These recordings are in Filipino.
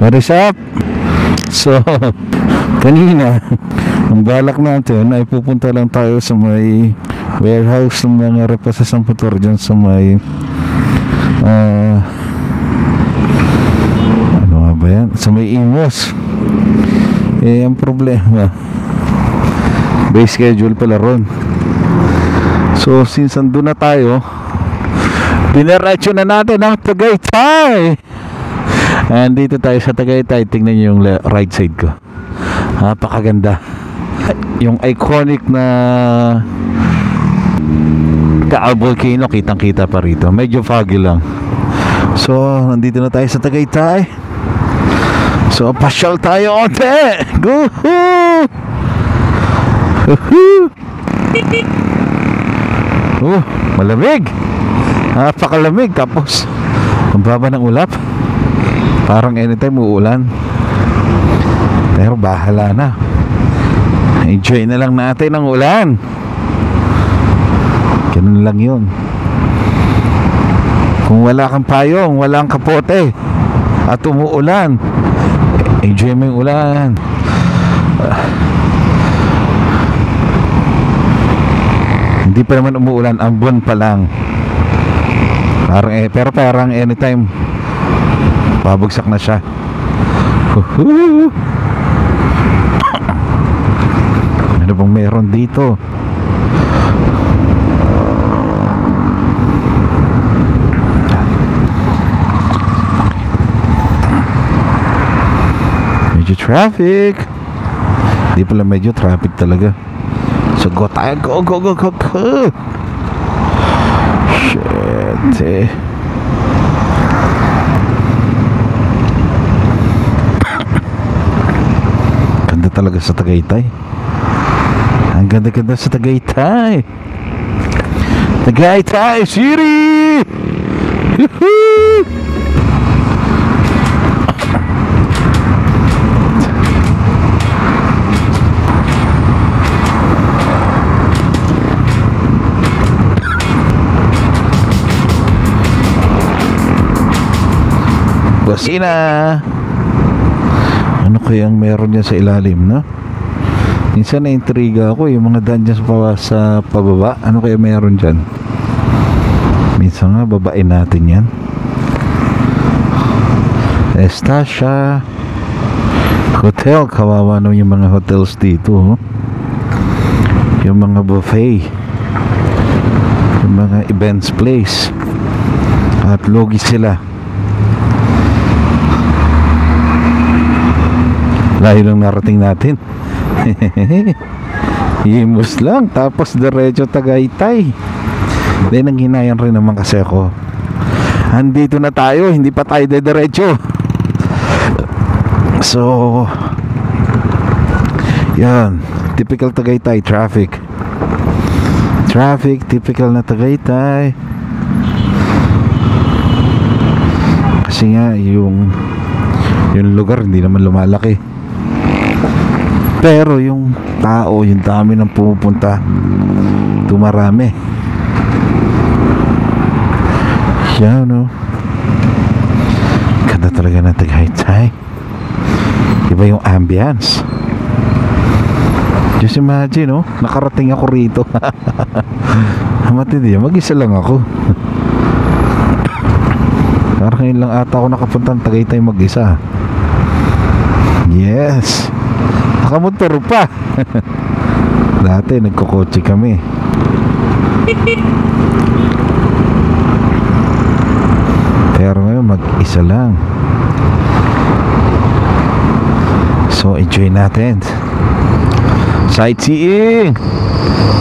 What is up? So, kanina, ang balak natin ay pupunta lang tayo sa may warehouse ng mga repasasang motor dyan sa may ano nga ba yan? Sa may Imos. Eh, ang problema, base schedule pala ron. So, since andun na tayo, dinerecho na natin ang Tagaytay. Andito tayo sa Tagaytay. Tingnan nyo yung right side ko. Napakaganda. Yung iconic na Taal Volcano, kitang kita pa rito. Medyo foggy lang. So, nandito na tayo sa Tagaytay. So, pasyal tayo onte. Goohoo! Malamig. Napakalamig. Tapos ang baba ng ulap. Parang anytime uulan. Pero bahala na. Enjoy na lang natin ang ulan. Ganun lang yun. Kung wala kang payong, wala kang kapote, at umuulan, enjoy mo yung ulan. Hindi pa naman umuulan, ang buwan pa lang. Pero parang anytime babagsak na siya. Ano bang meron dito? Medyo traffic. Hindi pala medyo traffic talaga. So go tayo. Go. Shit eh. Ganda talaga sa Tagaytay. Ang ganda-ganda sa Tagaytay. Tagaytay City. Busina. Ano kaya ang meron dyan sa ilalim, no? Minsan na-intriga ako yung mga daan dyan sa pababa. Ano kaya meron dyan? Minsan nga babain natin yan. Estacia Hotel. Kawawa naman yung mga hotels dito, oh. Yung mga buffet, yung mga events place, at logi sila. Layo lang narating natin. Imos lang, tapos diretso Tagaytay. Then ang hinayan rin naman kasi ako, andito na tayo, hindi pa tayo diretso. So yan, typical Tagaytay traffic. Typical na Tagaytay. Kasi nga yung lugar hindi naman lumalaki, pero yung tao, yung dami ng pumupunta, dumarami. Yan, no? Ganda talaga ng Tagaytay. Iba yung ambience. Just imagine, no? Nakarating ako rito. Matindi, mag-isa lang ako. Parang ngayon lang ata ako nakapunta ng Tagaytay mag-isa. Yes. Nakamotor pa. Dati nagkukotse kami. Pero ngayon mag-isa lang. So enjoy natin. Sightseeing.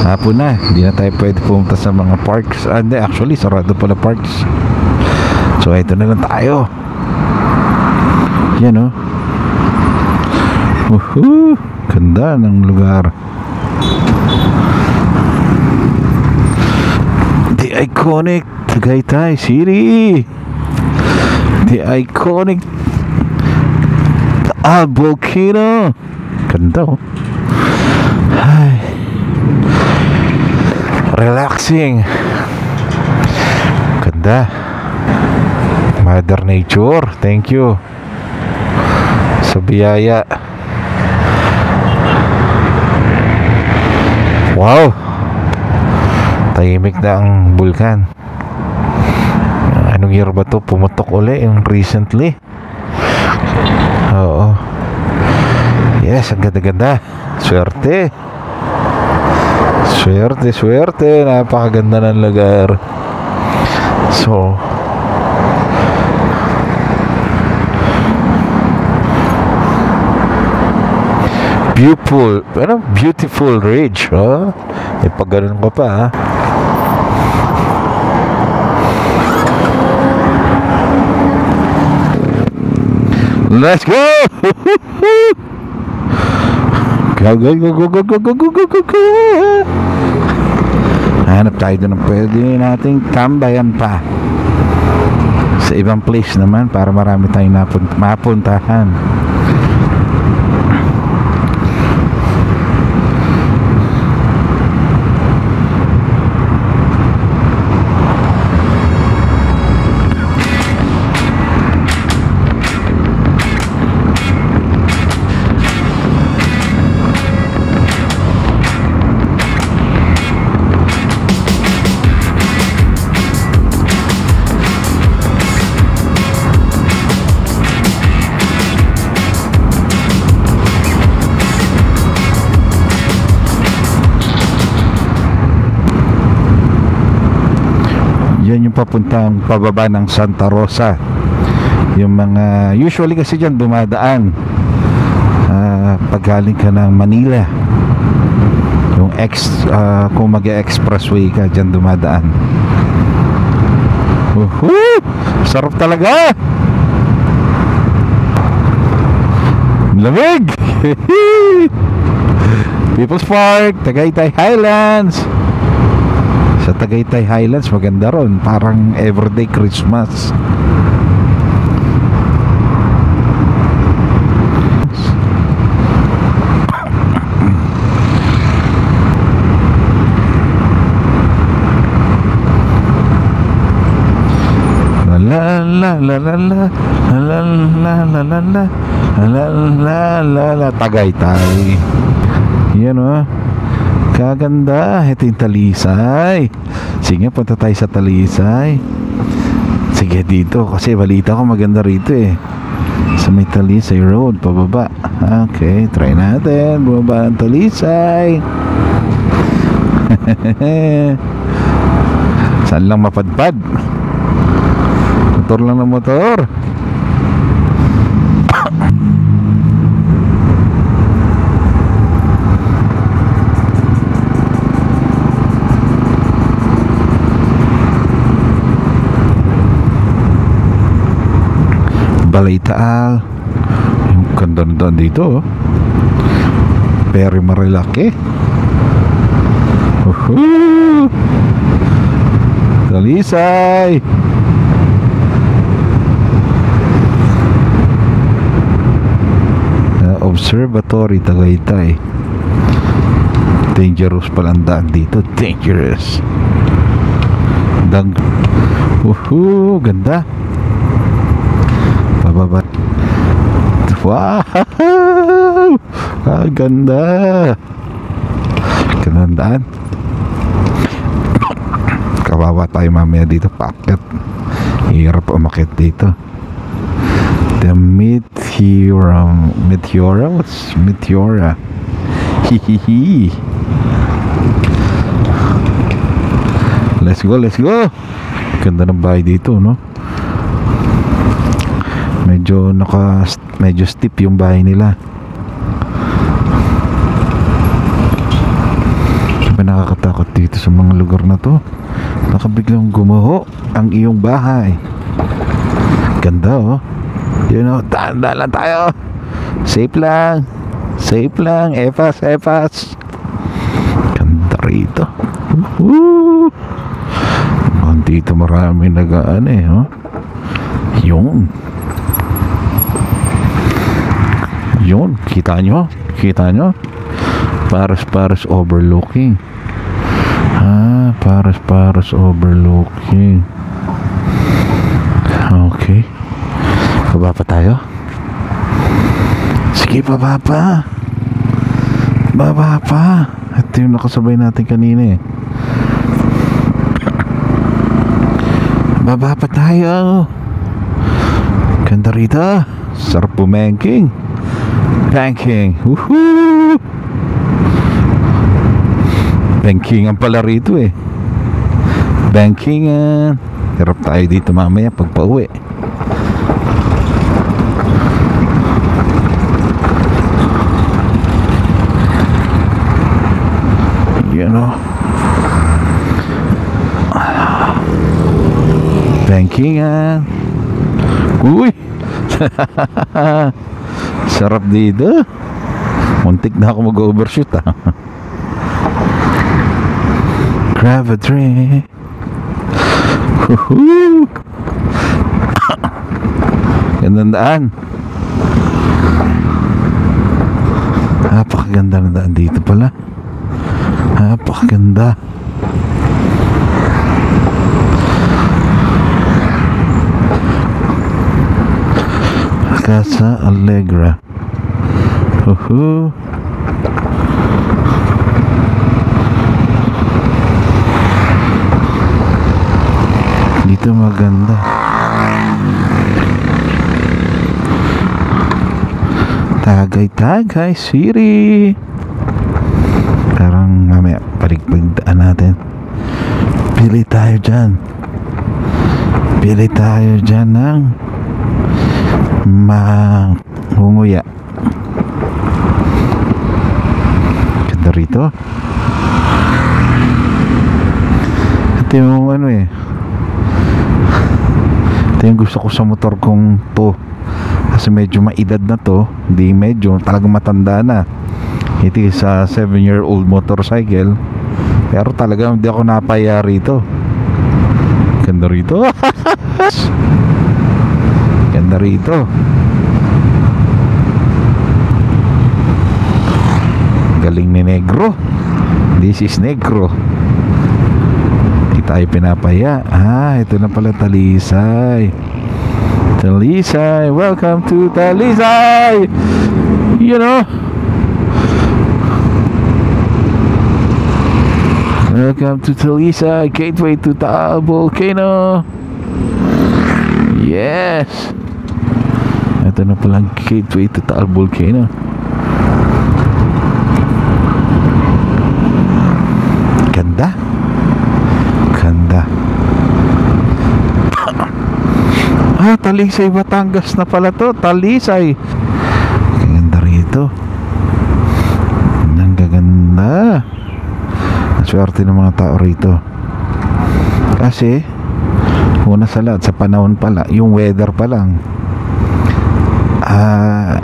Hapon na, hindi na tayo pwede pumunta sa mga parks. Hindi, actually sarado pala parks. So ito na lang tayo. Yan, oh. Woohoo! Ganda ng lugar. The iconic Tagaytay City. The iconic Taal Volcano. Ganda, oh. Ay. Relaxing. Ganda. Mother Nature, thank you. sa biyaya. Wow, tahimik na ang bulkan. Anong year ba to? Pumutok uli yung recently. Oo. Yes, ang ganda-ganda. Swerte. Swerte, swerte. Napakaganda ng lugar. So, beautiful ridge, oh. E pag ganun ko pa, ha? Let's go! Go, go, go, go, go, go, go, go, go, go, go. Hanap tayo doon ng pwede nating tambayan pa sa ibang place naman para marami tayong mapuntahan. Yan yung papuntang pababa ng Santa Rosa. Yung mga usually kasi dyan dumadaan pag galing ka ng Manila, yung kung mag-expressway ka dyan dumadaan. Sarap talaga, lamig. People's Park, Tagaytay Highlands. Sa Tagaytay Highlands maganda ron, parang everyday Christmas. La la la la la la la la la la la la la Tagaytay. Yan o, kaganda. Ito yung Talisay. Sige, punta tayo sa Talisay. Sige, dito kasi balita ko maganda rito eh, sa may Talisay Road pababa. Okay, try natin bumaba ang Talisay. Saan lang mapadpad? Motor lang ng motor. Balitaal. Yung ganda dito, oh. Very Marilaki. Talisay. Observatory Tagaytay. Dangerous palang daan dito. Dangerous. Ganda. Pababa. Wow, ganda. Gandaan. Kawawa tayo mamaya dito, packet. Hirap umakyat dito. The Meteora. What's Meteora? Hihihi. Let's go. Ganda ng bahay dito, no? Medyo steep yung bahay nila. Diba nakakatakot dito sa mga lugar na to? Nakabiglang gumaho ang iyong bahay. Ganda, oh. You know, daan-daan lang tayo. Safe lang. Epas. Ganda rito. Dito marami nagaan eh, oh. Yun, kita nyo? Paras overlooking. Paras overlooking. Okay, baba pa tayo. Sige, baba pa. Baba pa. Ito yung nakasabay natin kanina eh. Baba pa tayo. Ganda rito. Sarap pumenking. Banking. Woohoo! Bankingan pala rito eh. Bankingan. Hirap tayo dito mamaya pag pauwi. You know. Bankingan. Uy. Sarap dito. Muntik na ako mag-overshoot ah. Grab a drink. Woohoo! Gandang daan. Napakaganda ng daan dito pala. Napakaganda. Casa Allegra. Woohoo! Dito maganda. Tagay City. Parang mamaya paligpagdaan natin. Pili tayo dyan. Pili tayo dyan ng mahunguya. Ganda rito. Ito yung ano eh. Ito yung gusto ko sa motor kong to. Kasi medyo maedad na to. Hindi medyo, talagang matanda na. It is a 7-year-old motorcycle. Pero talagang hindi ako napaya rito. Ganda rito. Ganda rito. Galing ni Negro. This is Negro. Hindi tayo pinapaya. Ito na pala Talisay. Talisay. Welcome to Talisay. You know. Welcome to Talisay. Gateway to Taal Volcano. Yes. Ito na pala ang gateway to Taal Volcano. Ganda. Ganda. Talisay, Batangas na pala to. Talisay. Ganda rito. Ang gaganda. Swerte ng mga tao rito. Kasi una sa lahat, sa panahon pala, yung weather pa lang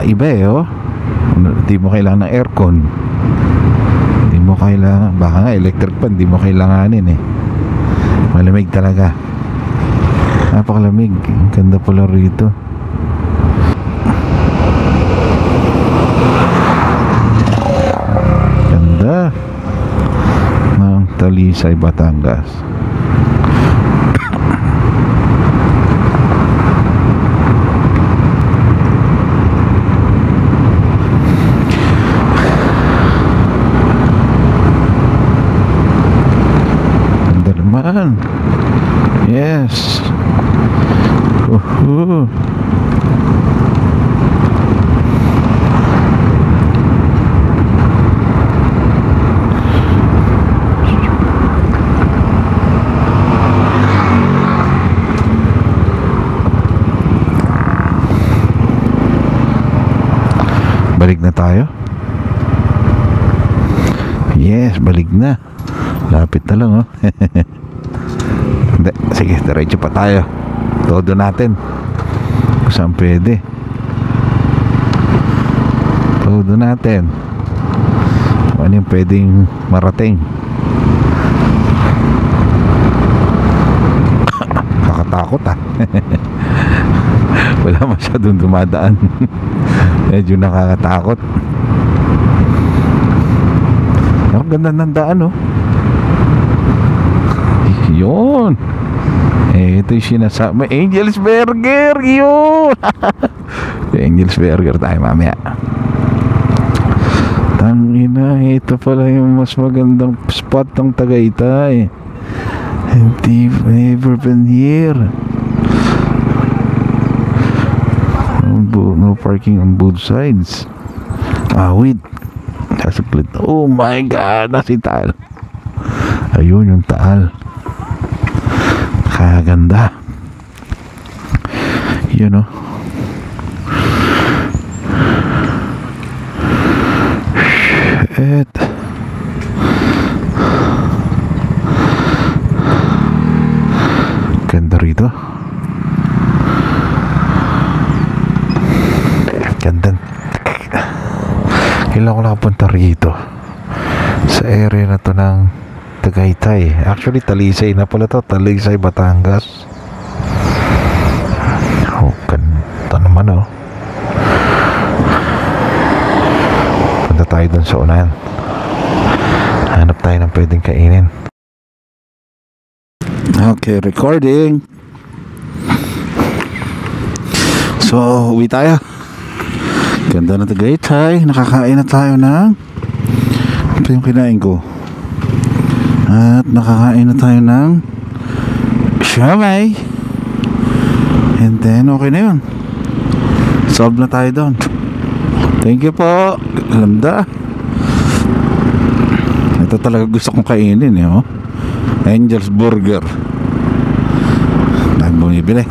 iba eh oh. Hindi mo kailangan ng aircon. Hindi mo kailangan, baka nga electric pan, hindi mo kailanganin eh. Malamig talaga. Napakalamig. Ang ganda pala rito. Ganda ng Talisay, Batangas. Ganda naman. Yes. Balik na tayo. Yes, balik na. Lapit na lang oh. Hindi, sige, diretso pa tayo. Todo natin kung saan pwede. Todo natin kung ano yung pwedeng marating. Kakatakot ah. Wala masyadong dumadaan. Medyo nakakatakot. Ang ganda ng daan oh. Yun. Ito yung sinasabi. Angel's Burger. Yun. Angel's Burger tayo mamaya. Tangina, ito pala yung mas magandang spot ng Tagaytay. Hindi, never been here. No parking on both sides. Wait. Kasaglit. Oh my God, nasi Taal. Ayun yung Taal. Kaganda. You know. Shit. Ganda rito. Ganda. Kailan ko nakapunta rito sa area na to ng Tagaytay. Actually Talisay na pala to. Talisay, Batangas. Oh, ganda naman oh. Punta tayo dun sa unahan. Hanap tayo ng pwedeng kainin. Okay, recording. So, uwi tayo. Ganda na Tagaytay. Nakakain na tayo ng ito yung kinain ko. At nakakain na tayo ng siomai. And then okay na yun. Solve na tayo doon. Thank you po. Ganda. Ito talaga gusto kong kainin eh, oh. Angel's Burger. Dahil bumibili.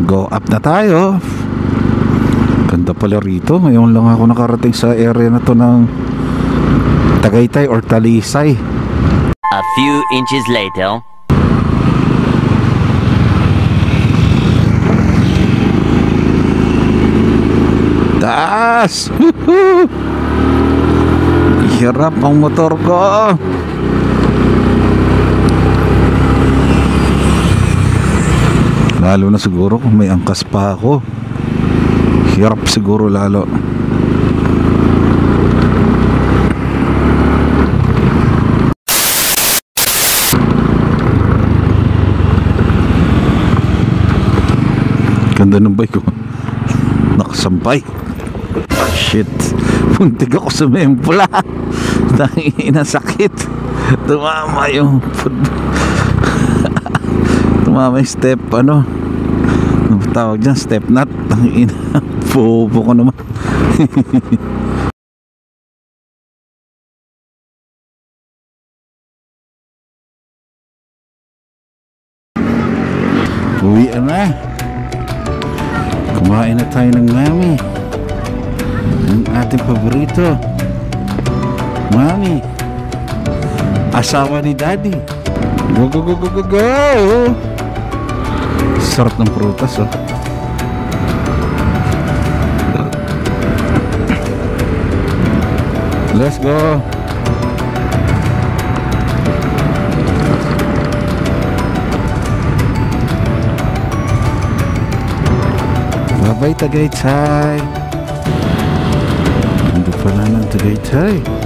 Go up na tayo. Ganda pala rito. Ngayon lang ako nakarating sa area na to ng Tagaytay or Talisay. A few inches later. Taas! Hirap ang motor ko. Lalo na siguro kung may angkas pa ako. Hirap siguro lalo. Ganda ng bike ko. Nakasampay. Oh shit. Puntig ako sa mempula. Tangina, sakit. Tumama yung tumama yung step ano tawag dyan, step nut. Tangina, pupo ko naman. Uwian na. Kumain na tayo ng mami, ang ating paborito. Mami, asawa ni daddy. Go go go go go go. Sarap ng prutas oh. Let's go. Bye-bye Tagaytay. Hindi pala ng Tagaytay.